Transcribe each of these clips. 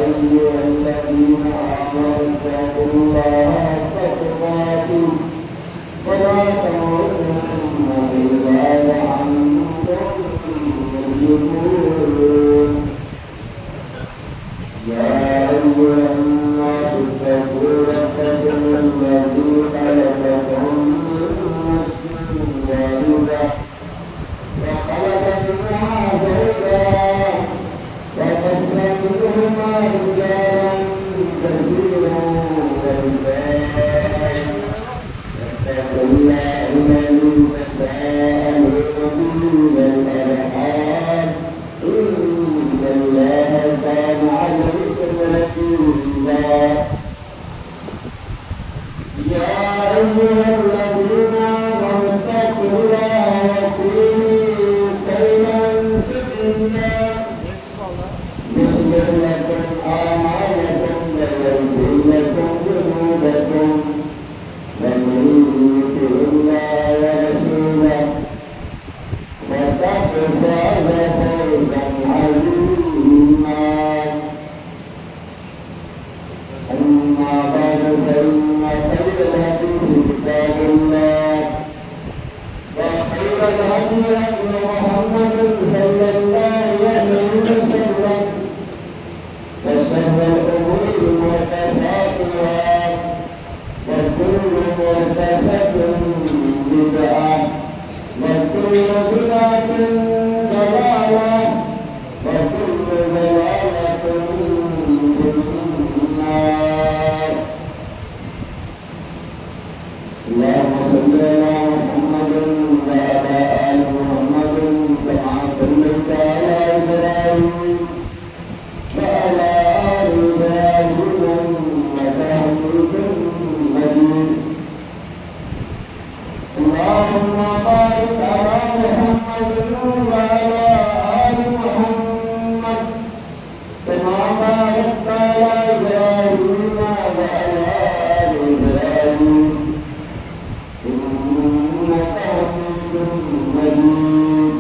أيها الذين آمنوا اتقوا الله حق تقاته ولا تموتن إلا وأنتم مسلمون يا أيها الناس اتقوا ربكم الذي خلقكم من نفس واحدة وخلق منها زوجها وبث منهما رجالا كثيرا ونساء واتقوا الله الذي تساءلون به والأرحام إن الله كان عليكم رقيبا يا أيها الذين آمنوا اتقوا الله وقولوا قولا سديدا يصلح لكم أعمالكم ويغفر لكم ذنوبكم ومن يطع الله ورسوله فقد فاز فوزا عظيما أما بعد فإن خير الحديث كتاب الله وخير الهدي هدي محمد صلى الله عليه وسلم وشر الأمور محدثاتها وكل محدثة بدعة وكل بدعة ضلالة وكل ضلالة في النار اللهم صل على محمد وعلى آل محمد كما صليت على إبراهيم وعلى آل إبراهيم إنك حميد مجيد اللهم بارك على محمد وعلى آل محمد كما باركت على إبراهيم وعلى آل إبراهيم إنك حميد مجيد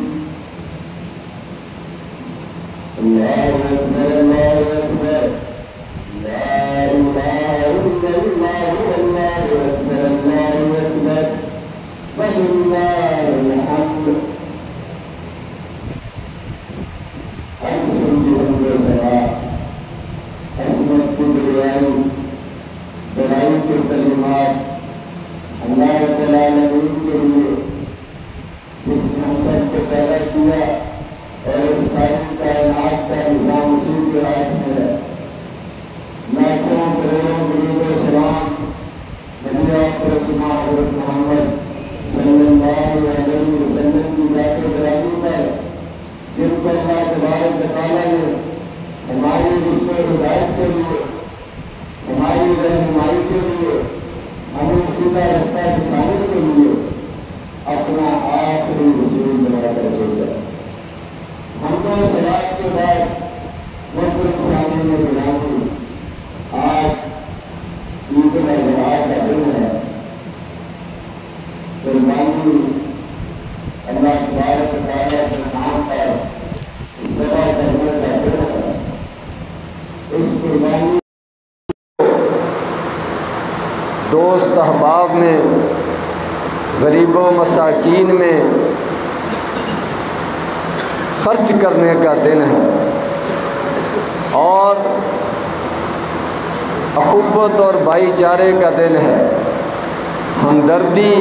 الله أكبر الله أكبر لا إله إلا الله والله أكبر الله أكبر ولله الحمد أقسم بأمر سواء أسمت كبرياء بلائك الكلمات اللہ رب العالمین کے لیے جس نے ہم سب کو پیدا کیا اور اس ساری کائنات کا نظام اسی کے ہاتھ میں ہے لاکھوں کروڑوں درود و سلام نبی آخر حضرت محمد صلی اللہ علیہ وسلم کی ذات گرامی پر جن کو اللہ تبارک و تعالیٰ نے ہماری رشت و ہدایت کے لیے ہماری رہنمائی کے لیے ہمیں سیدھا رستہ دکھانے کے لیے اپنا آخری رسول بنا کر بھیجا ہم کو صلاۃ کے بعد محترم سامعین گرامی آج عید الاضحیٰ کا دن ہے قربانی اللہ تبارک و تعالیٰ کے نام پر ذبح کرنے کا دن ہے اس قربانی دوست احباب میں غریب و مساکین میں خرچ کرنے کا دن ہے اور اخوت اور بھائی چارے کا دن ہے ہمدردی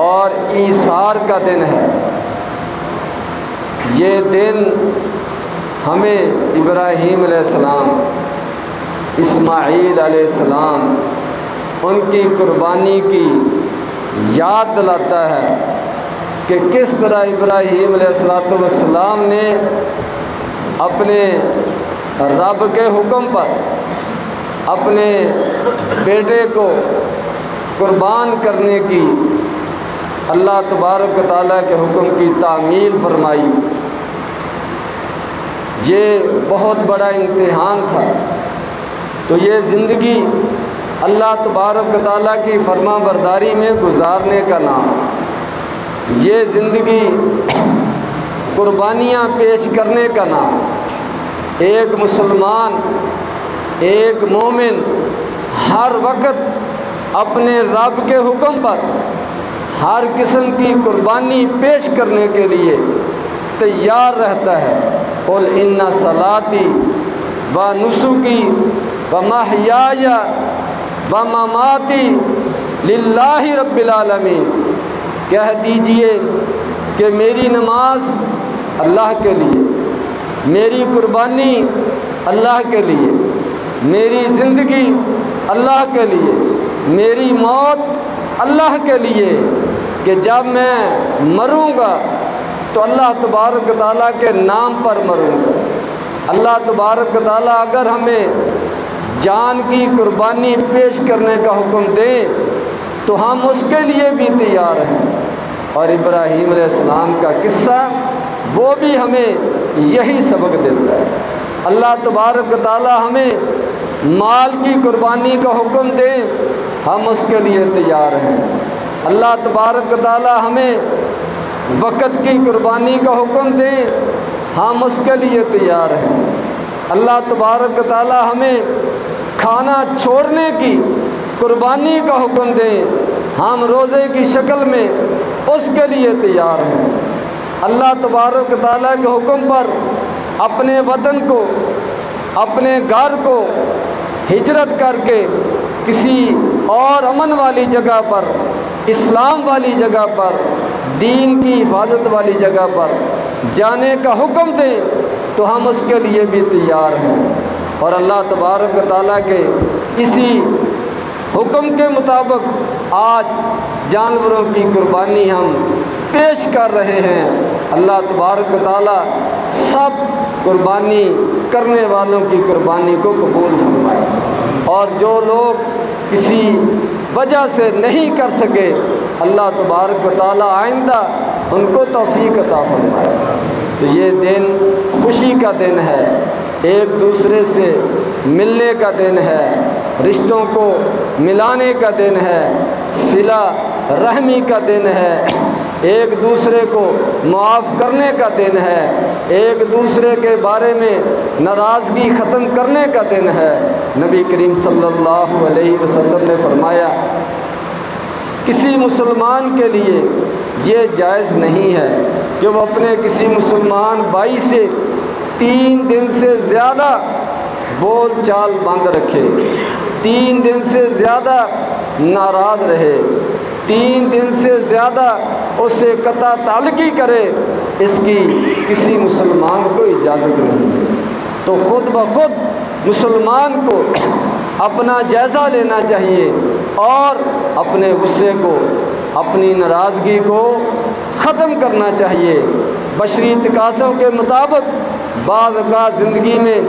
اور ایثار کا دن ہے یہ دن ہمیں ابراہیم علیہ السلام اسماعیل علیہ السلام ان کی قربانی کی یاد دلاتا ہے کہ کس طرح ابراہیم علیہ السلام نے اپنے رب کے حکم پر اپنے بیٹے کو قربان کرنے کی اللہ تبارک و تعالیٰ کے حکم کی تعمیل فرمائی. یہ بہت بڑا امتحان تھا. تو یہ زندگی اللہ تبارک و تعالیٰ کی فرما برداری میں گزارنے کا نام، یہ زندگی قربانیاں پیش کرنے کا نام، ایک مسلمان، ایک مومن ہر وقت اپنے رب کے حکم پر ہر قسم کی قربانی پیش کرنے کے لیے تیار رہتا ہے۔ قل ان صلاتی و نسکی و محیای و مماتی للہ رب العالمین، کہہ دیجئے کہ میری نماز اللہ کے لیے، میری قربانی اللہ کے لیے، میری زندگی اللہ کے لیے، میری موت اللہ کے لیے، کہ جب میں مروں گا تو اللہ تبارک و تعالیٰ کے نام پر مروں گا۔ اللہ تبارک و تعالیٰ اگر ہمیں جان کی قربانی پیش کرنے کا حکم دیں تو ہم اس کے لیے بھی تیار ہیں۔ اور ابراہیم علیہ السلام کا قصہ وہ بھی ہمیں یہی سبق دیتا ہے۔ اللہ تبارک و تعالیٰ ہمیں مال کی قربانی کا حکم دیں، ہم اس کے لیے تیار ہیں۔ اللہ تبارک و تعالیٰ ہمیں وقت کی قربانی کا حکم دیں، ہم اس کے لیے تیار ہیں۔ اللہ تبارک و تعالیٰ ہمیں کھانا چھوڑنے کی قربانی کا حکم دیں، ہم روزے کی شکل میں اس کے لیے تیار ہیں۔ اللہ تبارک و تعالیٰ کے حکم پر اپنے وطن کو، اپنے گھر کو ہجرت کر کے کسی اور امن والی جگہ پر، اسلام والی جگہ پر، دین کی حفاظت والی جگہ پر جانے کا حکم دیں تو ہم اس کے لیے بھی تیار ہیں۔ اور اللہ تبارک و تعالیٰ کے اسی حکم کے مطابق آج جانوروں کی قربانی ہم پیش کر رہے ہیں۔ اللہ تبارک و تعالیٰ سب قربانی کرنے والوں کی قربانی کو قبول فرمائے، اور جو لوگ کسی وجہ سے نہیں کر سکے اللہ تبارک و تعالیٰ آئندہ ان کو توفیق عطا فرمائے۔ تو یہ دن خوشی کا دن ہے، ایک دوسرے سے ملنے کا دن ہے، رشتوں کو ملانے کا دن ہے، صلہ رحمی کا دن ہے، ایک دوسرے کو معاف کرنے کا دن ہے، ایک دوسرے کے بارے میں ناراضگی ختم کرنے کا دن ہے۔ نبی کریم صلی اللہ علیہ وسلم نے فرمایا کسی مسلمان کے لیے یہ جائز نہیں ہے کہ وہ اپنے کسی مسلمان بھائی سے 3 دن سے زیادہ بول چال بند رکھے، 3 دن سے زیادہ ناراض رہے، 3 دن سے زیادہ اس سے قطع تعلقی کرے، اس کی کسی مسلمان کو اجازت نہیں ہے۔ تو خود بخود مسلمان کو اپنا جائزہ لینا چاہیے اور اپنے غصے کو، اپنی ناراضگی کو ختم کرنا چاہیے۔ بشری تقاضوں کے مطابق بعض اوقات زندگی میں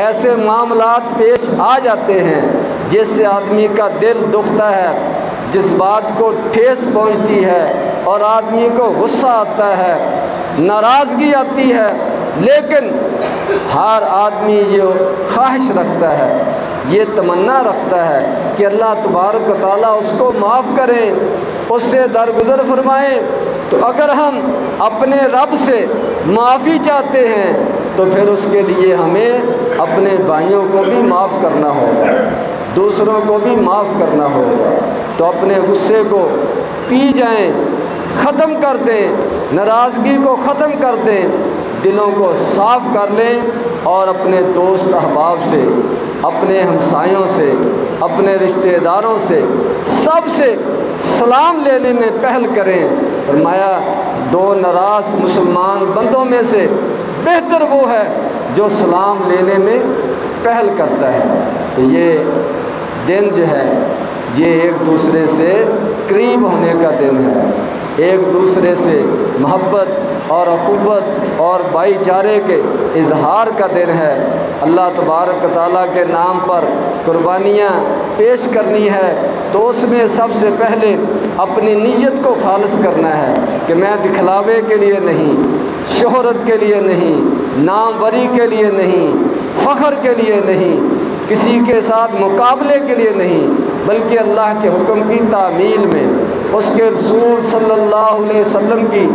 ایسے معاملات پیش آ جاتے ہیں جس سے آدمی کا دل دکھتا ہے، جس بات کو ٹھیس پہنچتی ہے اور آدمی کو غصہ آتا ہے، ناراضگی آتی ہے، لیکن ہر آدمی یہ خواہش رکھتا ہے، یہ تمنا رکھتا ہے کہ اللہ تبارک و تعالیٰ اس کو معاف کریں، اس سے درگزر فرمائیں۔ تو اگر ہم اپنے رب سے معافی چاہتے ہیں تو پھر اس کے لیے ہمیں اپنے بھائیوں کو بھی معاف کرنا ہوگا، دوسروں کو بھی معاف کرنا ہوگا۔ تو اپنے غصے کو پی جائیں، ختم کر دیں، ناراضگی کو ختم کر دیں، دلوں کو صاف کر لیں اور اپنے دوست احباب سے، اپنے ہمسایوں سے، اپنے رشتہ داروں سے، سب سے سلام لینے میں پہل کریں۔ فرمایا 2 ناراض مسلمان بندوں میں سے بہتر وہ ہے جو سلام لینے میں پہل کرتا ہے۔ تو یہ دن جو ہے یہ ایک دوسرے سے قریب ہونے کا دن ہے، ایک دوسرے سے محبت اور اخوت اور بھائی چارے کے اظہار کا دن ہے۔ اللہ تبارک و تعالیٰ کے نام پر قربانیاں پیش کرنی ہے تو اس میں سب سے پہلے اپنی نیت کو خالص کرنا ہے کہ میں دکھلاوے کے لیے نہیں، شہرت کے لیے نہیں، ناموری کے لیے نہیں، فخر کے لیے نہیں، کسی کے ساتھ مقابلے کے لیے نہیں، بلکہ اللہ کے حکم کی تعمیل میں، اس کے رسول صلی اللہ علیہ وسلم کی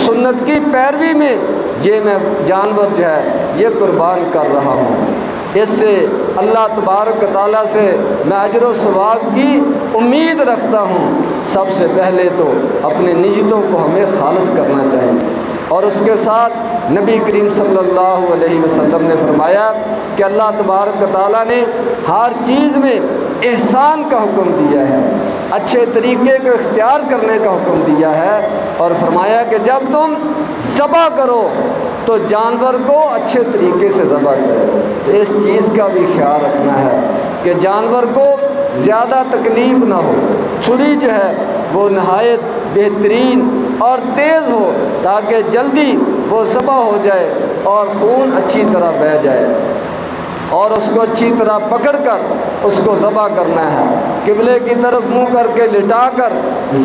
سنت کی پیروی میں یہ میں جانور جو ہے یہ قربان کر رہا ہوں۔ اس سے اللہ تبارک و تعالیٰ سے میں اجر و ثواب کی امید رکھتا ہوں۔ سب سے پہلے تو اپنے نیتوں کو ہمیں خالص کرنا چاہیے، اور اس کے ساتھ نبی کریم صلی اللہ علیہ وسلم نے فرمایا کہ اللہ تبارک و تعالیٰ نے ہر چیز میں احسان کا حکم دیا ہے، اچھے طریقے کو اختیار کرنے کا حکم دیا ہے، اور فرمایا کہ جب تم ذبح کرو تو جانور کو اچھے طریقے سے ذبح کرو۔ اس چیز کا بھی خیال رکھنا ہے کہ جانور کو زیادہ تکلیف نہ ہو، چھری جو ہے وہ نہایت بہترین اور تیز ہو تاکہ جلدی وہ ذبح ہو جائے اور خون اچھی طرح بہہ جائے، اور اس کو اچھی طرح پکڑ کر اس کو ذبح کرنا ہے، قبلے کی طرف منہ کر کے لٹا کر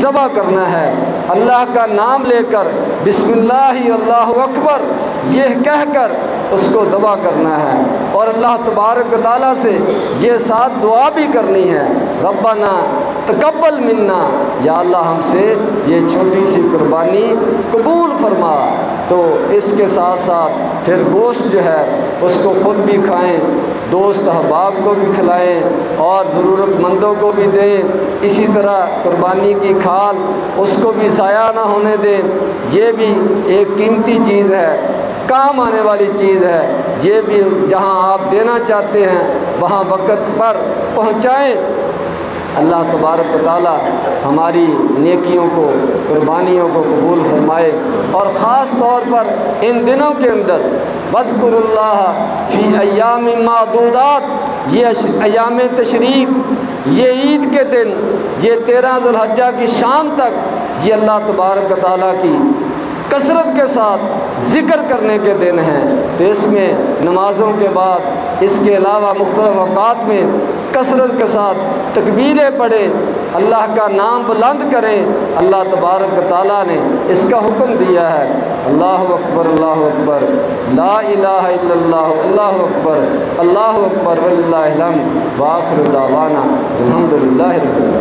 ذبح کرنا ہے، اللہ کا نام لے کر بسم اللہ اللہ اکبر یہ کہہ کر اس کو ذبح کرنا ہے، اور اللہ تبارک و تعالیٰ سے یہ ساتھ دعا بھی کرنی ہے، ربنا تقبل منا، یا اللہ ہم سے یہ چھوٹی سی قربانی قبول فرما۔ تو اس کے ساتھ ساتھ پھر گوشت جو ہے اس کو خود بھی کھائیں، دوست احباب کو بھی کھلائیں، اور ضرورت مندوں کو بھی دیں۔ اسی طرح قربانی کی کھال اس کو بھی ضائع نہ ہونے دیں، یہ بھی ایک قیمتی چیز ہے، کام آنے والی چیز ہے، یہ بھی جہاں آپ دینا چاہتے ہیں وہاں وقت پر پہنچائیں۔ اللہ تبارک و تعالیٰ ہماری نیکیوں کو، قربانیوں کو قبول فرمائے، اور خاص طور پر ان دنوں کے اندر وَاذْكُرُوا اللَّهَ فِي أَيَّامٍ مَّعْدُودَاتٍ، یہ ایام تشریق، یہ عید کے دن، یہ 13 ذی الحجہ کی شام تک یہ اللہ تبارک و تعالیٰ کی کثرت کے ساتھ ذکر کرنے کے دن ہیں۔ تو اس میں نمازوں کے بعد اس کے علاوہ مختلف اوقات میں کثرت کے ساتھ تکبیریں پڑھیں، اللہ کا نام بلند کریں۔ اللہ تبارک و تعالیٰ نے اس کا حکم دیا ہے، اللہ اکبر اللہ اکبر لا الہ الا اللہ اللہ اکبر وللہ الحمد، وآخر دعوانا الحمدللہ رب العالمین۔